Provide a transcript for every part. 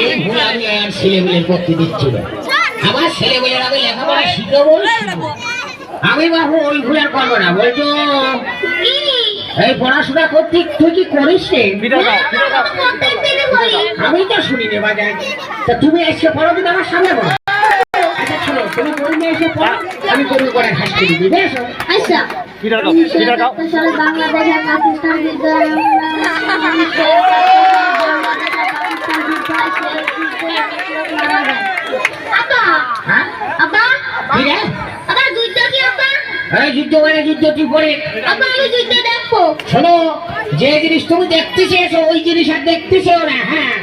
এই ভুল আমি আর ছেলেমেয়ের পক্ষে দিচ্ছি না। আমার ছেলেমেয়ের আমি লেখাপড়া শিখাবো, আমি বাবু ওই ভুল আর করবো না। বলছো এই পড়াশোনা করতে তুই কি করিস রে? আমি তো শুনি রে বাজার। তা তুমি এসে পড়ো কিন্তু আমার সামনে বলো। আচ্ছা শোনো, তুমি পড়বে এসে পড়ো, আমি করবো করে হাস করে দিবে। আচ্ছা বাংলাদেশের পাকিস্তান যুদ্ধ মানে যুদ্ধ তুই পরে শোনো, যে জিনিস তুমি দেখতে চেয়েছো ওই জিনিস আর দেখতে চেও না। হ্যাঁ,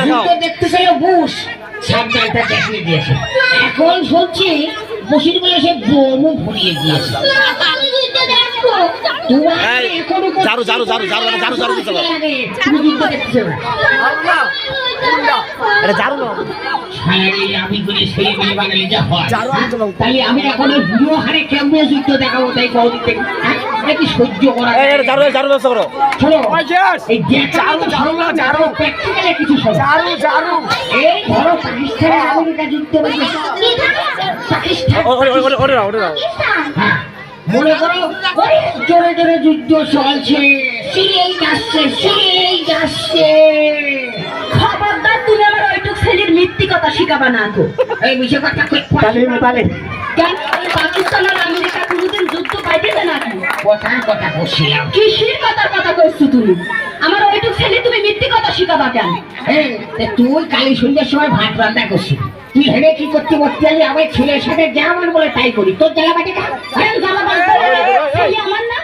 যুদ্ধ দেখতে চাইও বুশ সাবধানটা দেখিয়ে দিয়েছে। এখন শুনছি বসির বলে সে বোমও ভরিয়ে দিয়েছে। আমি এখন বুড়ো হারে কেমন যুদ্ধ দেখাবো তাই কদিন থেকে নাকি সহ্য করা কিছু এই ধরো পাকিস্তান আমেরিকা যুদ্ধ মনে করো জোরে জোরে যুদ্ধ চলছে, সিরিয়াই যাচ্ছে। খবরদার তুমি আমার ওইটুক ছেলের মিথ্যি কথা শিখাবা না গো। এই মিছে কথা কেন পাকিস্তান আর আমেরিকা কোনোদিন যুদ্ধ পাইতেছে নাকি? কথা বলছিলাম। কিসের কথা কইছো তুমি? আমার ওইটুক ছেলে তুমি মিথ্যি কথা শিখাবা কেন? তুই কালী সন্ধ্যার সময় ভাত রান্না করছিস, তুই হেরে কি করতে বসতে যাবি? আমার ছেলের সাথে যা মন বলে তাই করি। তোর জ্বালা বাটে আমার না,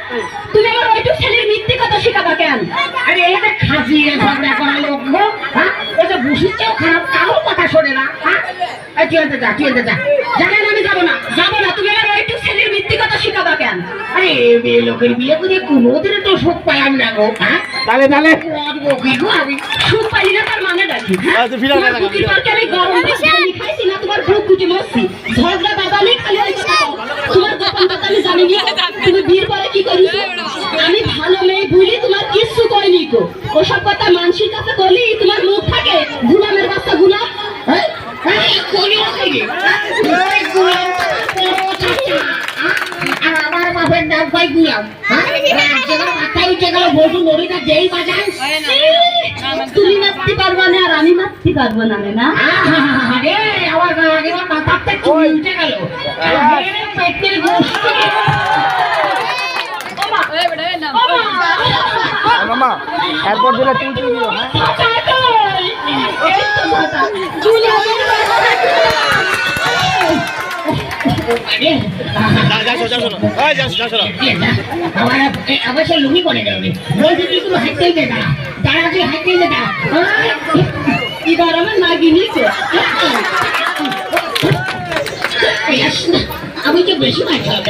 তুমি আমার ওইটুক ছেলের মিথ্যি কথা শিখাবা কেন? আরে এটা খাসিয়ে ঝগড়া করা লোক গো। হ্যাঁ, এটা বুঝির চেয়েও খারাপ, কারোর কথা শোনে না। হ্যাঁ, তুই এতে যা জানেন আমি যাবো না। তুমি আমার ওইটুক ছেলের মিথ্যি কথা শিখাবা কেন? আরে মেয়ে লোকের বিয়ে করে কোনোদিন তো সুখ পাইলাম না গো। হ্যাঁ, তাহলে আমি সুখ পাইলি না তার মানে ডাকি? আমি গরম খাইছি না, তোমার বুক কুটি মরছি। ঝগড়া বাদালি খালি ওই কথা। তোমার দোকান কথা আমি জানি না। তুমি বিয়ের পরে কি করিস? আমি ভালো মেয়ে ভুলি তোমার কিচ্ছু করিনি গো। ওসব কথা মানুষের কাছে বলি তোমার মুখ থাকে গুলামের বাচ্চা গুলাম। আমার বাপের নাম পাই গুলাম। মাথায় উঠে গেল বসু নদীটা যেই বাজান। তুমি মারতে পারবা না আর আমি মারতে পারবো না। না আমার মাথাতে উঠে গেল পেটের গোষ্ঠী। মামা এরপর দিলে তুই দিও। আমার সে লুঙ্গি করে গেল বলছি তুই কোনো হাঁটতেই দে না, দাঁড়া তুই হাঁটতেই দে না। এবার আমার নাগিনি আমি তো বেশি মাছ খাওয়া